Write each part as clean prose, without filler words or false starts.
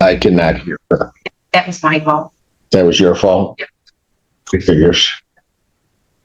I cannot hear her. That was my fault. That was your fault? Yep. It figures.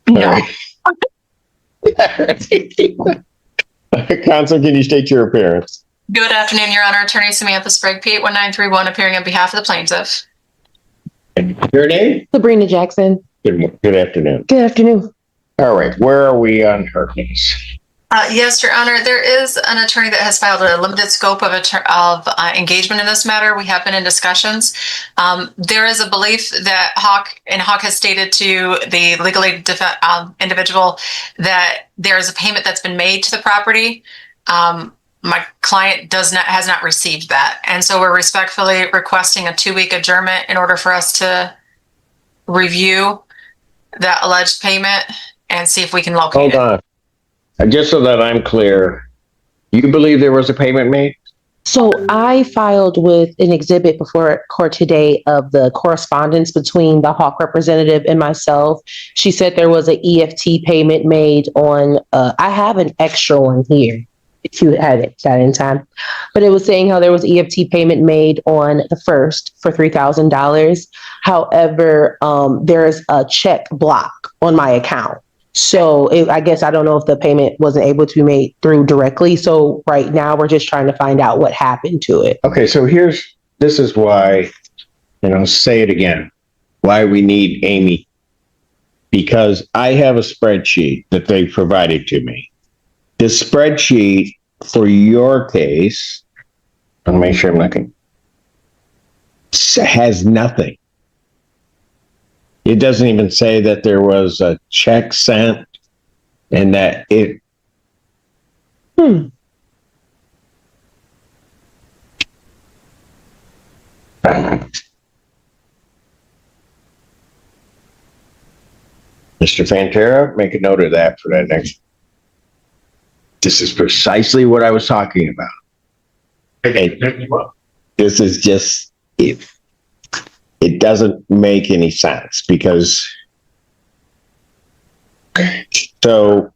No. All right. Counsel, can you state your appearance? Good afternoon, Your Honor. Attorney Samantha Sprague, P81931, appearing on behalf of the plaintiff. Your name? Sabrina Jackson. Good afternoon. Good afternoon. All right. Where are we on her case? Yes, Your Honor. There is an attorney that has filed a limited scope of engagement in this matter. We have been in discussions. There is a belief that Hawk has stated to the legal aid individual that there is a payment that's been made to the property. My client has not received that. And so we're respectfully requesting a 2-week adjournment in order for us to review that alleged payment and see if we can locate it. Hold on. Just so that I'm clear, you believe there was a payment made? So I filed with an exhibit before court today of the correspondence between the Hawk representative and myself. She said there was an EFT payment made on, I have an extra one here, if you had it in time. But it was saying how there was EFT payment made on the 1st for $3,000. However, there's a check block on my account. So I guess I don't know if the payment wasn't able to be made through directly. So right now we're just trying to find out what happened to it. Okay, so this is why, say it again, why we need Amy. Because I have a spreadsheet that they provided to me. The spreadsheet for your case, I'll make sure I'm looking, has nothing. It doesn't even say that there was a check sent and that it. Mr. Fantera, make a note of that for that next. This is precisely what I was talking about. Okay. This is just it. It doesn't make any sense because well,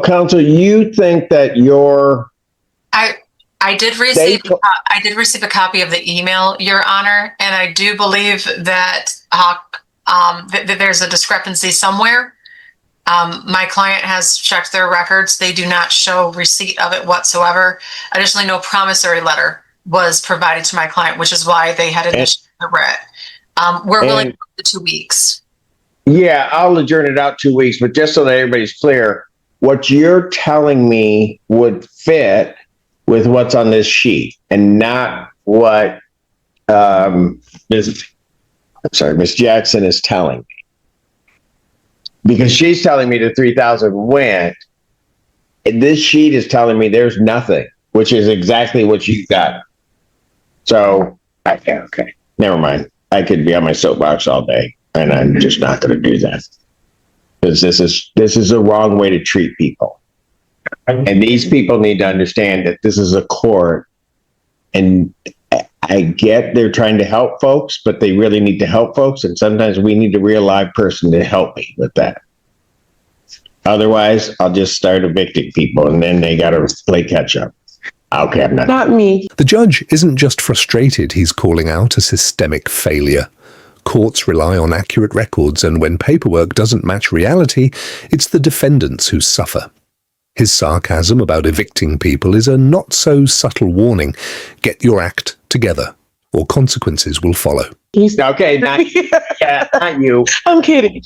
counsel, you think that I did receive a copy of the email, Your Honor, and I do believe that that there's a discrepancy somewhere. My client has checked their records. They do not show receipt of it whatsoever. Additionally, no promissory letter was provided to my client, which is why they had initiated the writ. We're willing for the 2 weeks. Yeah, I'll adjourn it out 2 weeks, but just so that everybody's clear, what you're telling me would fit with what's on this sheet and not what Ms. Jackson is telling me. Because she's telling me the 3,000 went, and this sheet is telling me there's nothing, which is exactly what you got. So, okay, never mind. I could be on my soapbox all day, and I'm just not going to do that. Because this is the wrong way to treat people. And these people need to understand that this is a court, and I get they're trying to help folks, but they really need to help folks, and sometimes we need a real live person to help me with that. Otherwise, I'll just start evicting people, and then they got to play catch up. Okay, I'm not me. The judge isn't just frustrated, he's calling out a systemic failure. Courts rely on accurate records, and when paperwork doesn't match reality, it's the defendants who suffer. His sarcasm about evicting people is a not-so-subtle warning. Get your act together, or consequences will follow. Okay, not you. I'm kidding.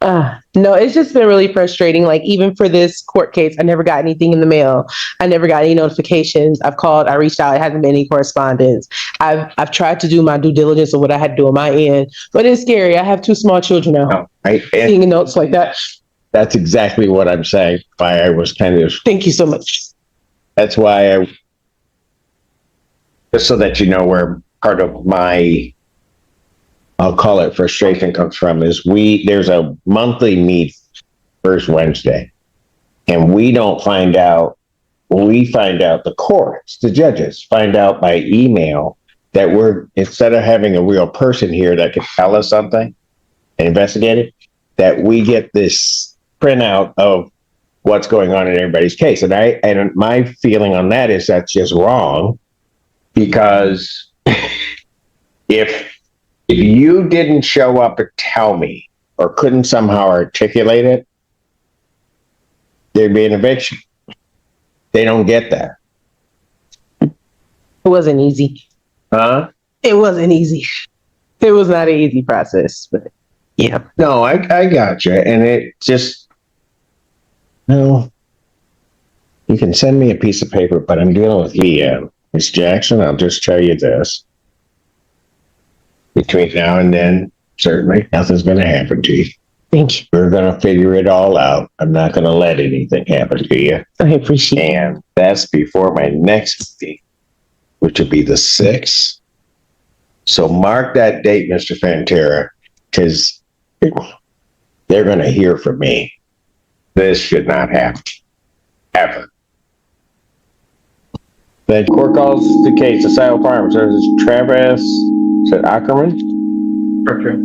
No, it's just been really frustrating. Like, even for this court case, I never got anything in the mail. I never got any notifications. I've called, I reached out, it hasn't been any correspondence. I've tried to do my due diligence of what I had to do on my end, but it's scary. I have 2 small children now. Seeing notes like that. That's exactly what I'm saying. Why I was kind of. Thank you so much. That's why just so that you know where part of my, I'll call it frustration comes from, is there's a monthly meet first Wednesday, and we find out the courts, the judges find out by email that instead of having a real person here that can tell us something and investigate it, that we get this printout of what's going on in everybody's case. And my feeling on that is that's just wrong, because if you didn't show up and tell me or couldn't somehow articulate it, there'd be an eviction. They don't get that. It wasn't easy. Huh? It wasn't easy. It was not an easy process, but yeah. No, I got you. And it just, no, you can send me a piece of paper, but I'm dealing with Miss Jackson, I'll just tell you this. Between now and then, certainly nothing's going to happen to you. Thank you. We're going to figure it all out. I'm not going to let anything happen to you. I appreciate it. And that's before my next meeting, which will be the 6th. So mark that date, Mr. Fantera, because they're going to hear from me. This should not happen. Ever. The court calls the case, Asylum Farms. There's Travis, is it Ackerman? Correct.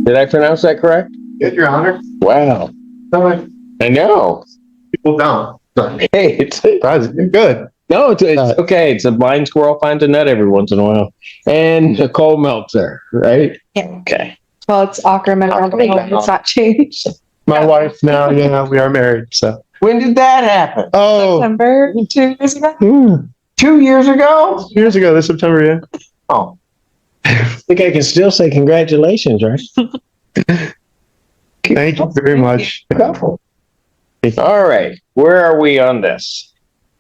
Did I pronounce that correct? Yes, Your Honor. Wow. Sorry. I know. People down. Sorry. Hey, it's You're good. no, it's okay. It's a blind squirrel finds a nut every once in a while. And Nicole Meltzer, right? Yeah. Okay. Well, it's Ackerman. It's not changed. My wife now, we are married, so. When did that happen? Oh, September 2 years ago. 2 years ago? years ago, this September, yeah. Oh. I think I can still say congratulations, right? Thank you very much. All right. Where are we on this?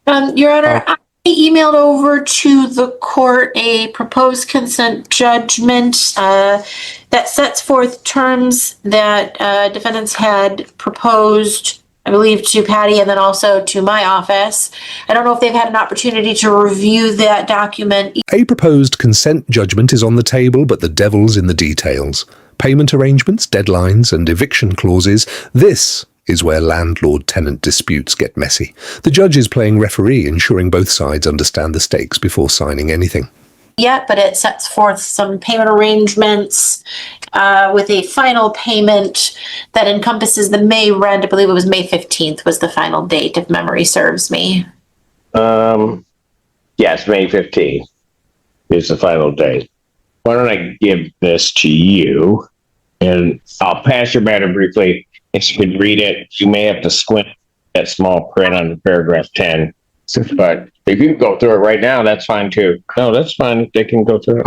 Your Honor, I emailed over to the court a proposed consent judgment that sets forth terms that defendants had proposed, I believe, to Patty and then also to my office. I don't know if they've had an opportunity to review that document. A proposed consent judgment is on the table, but the devil's in the details. Payment arrangements, deadlines, and eviction clauses. This is where landlord-tenant disputes get messy. The judge is playing referee, ensuring both sides understand the stakes before signing anything. Yet, but it sets forth some payment arrangements with a final payment that encompasses the May rent. I believe it was May 15th was the final date, if memory serves me. Yes, May 15th is the final date. Why don't I give this to you, and I'll pass your matter briefly. If you can read it, you may have to squint that small print on the paragraph 10. But if you can go through it right now, that's fine too. No, that's fine. They can go through it.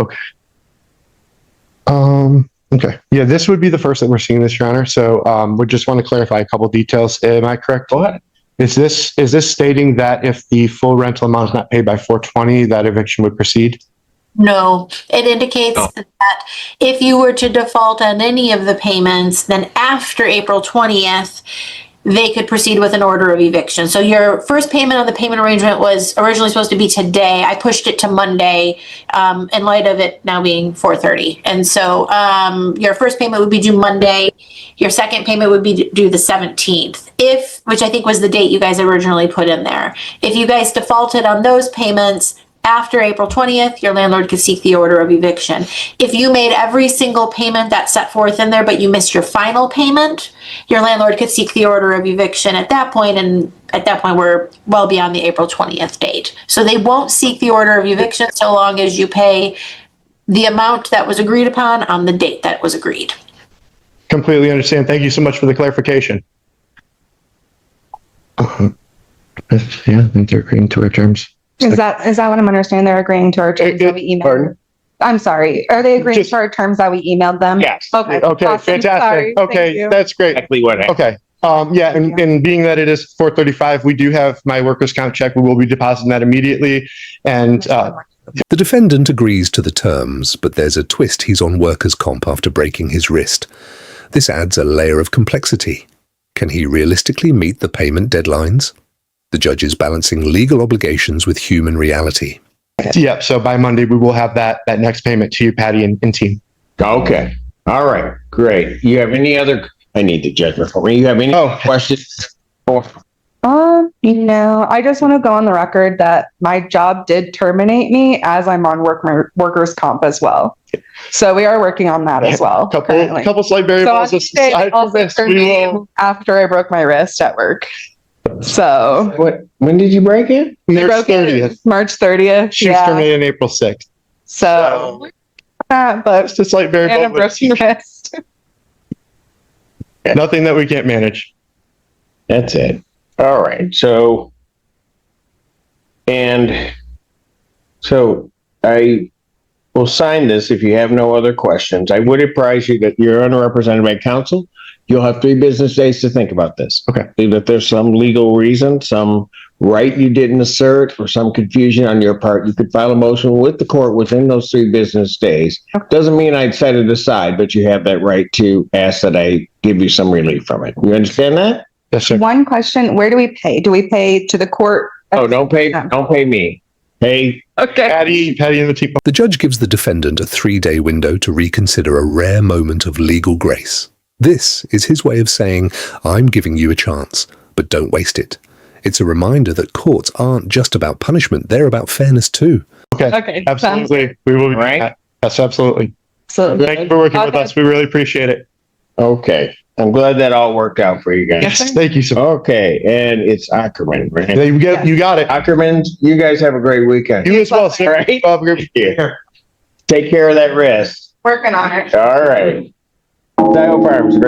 Okay. Okay. Yeah, this would be the first that we're seeing this, Your Honor. So we just want to clarify a couple details. Am I correct? What? Is this stating that if the full rental amount is not paid by 4/20, that eviction would proceed? No, it indicates that if you were to default on any of the payments, then after April 20th, they could proceed with an order of eviction. So your first payment on the payment arrangement was originally supposed to be today. I pushed it to Monday in light of it now being 4:30. And so your first payment would be due Monday. Your second payment would be due the 17th, which I think was the date you guys originally put in there. If you guys defaulted on those payments after April 20th, your landlord could seek the order of eviction. If you made every single payment that's set forth in there, but you missed your final payment, your landlord could seek the order of eviction at that point. And at that point, we're well beyond the April 20th date. So they won't seek the order of eviction so long as you pay the amount that was agreed upon on the date that was agreed. Completely understand. Thank you so much for the clarification. Yeah, I think they're agreeing to our terms. Is that what I'm understanding? They're agreeing to our terms that we emailed. Pardon? I'm sorry. Are they agreeing to our terms that we emailed them? Yes. Okay. Okay, Awesome. fantastic. Sorry. Thank Okay, you. that's great. Exactly what happened. Okay. Yeah, and being that it is 4:35, we do have my workers' comp check. We will be depositing that immediately. And The defendant agrees to the terms, but there's a twist. He's on workers' comp after breaking his wrist. This adds a layer of complexity. Can he realistically meet the payment deadlines? The judge is balancing legal obligations with human reality. yeah, so by Monday, we will have that next payment to you, Patty and team. Okay. All right. Great. You have any other? I need the judgment for me. You have any questions? No, I just want to go on the record that my job did terminate me as I'm on workers' comp as well. So we are working on that as well. currently. Couple slight So variables on Tuesday, aside from also this, turned we me will. after I broke my wrist at work. So When did you break it? March broke it 30th. March 30th. She was terminated on April 6th. So but Just a slight and a variable. broken wrist. Nothing that we can't manage. That's it. All right. So I will sign this if you have no other questions. I would apprise you that you're unrepresented by counsel. You'll have 3 business days to think about this. Okay. If there's some legal reason, some right you didn't assert, or some confusion on your part, you could file a motion with the court within those 3 business days. Doesn't mean I'd set it aside, but you have that right to ask that I give you some relief from it. You understand that? Yes, sir. One question, where do we pay? Do we pay to the court? Oh, don't pay me. Pay. Okay. Patty in the teapot. The judge gives the defendant a 3-day window to reconsider a rare moment of legal grace. This is his way of saying, I'm giving you a chance, but don't waste it. It's a reminder that courts aren't just about punishment, they're about fairness too. Okay. Absolutely. We will be doing Right? that. Yes, absolutely. So Thank you for working with us. We really appreciate it. Okay. I'm glad that all worked out for you guys. Yes, thank you so much. Okay. And it's Auman, right? You got it. Auman, you guys have a great weekend. You as well, sir. Right? Yeah. Take care of that wrist. working on it. All right. Farms,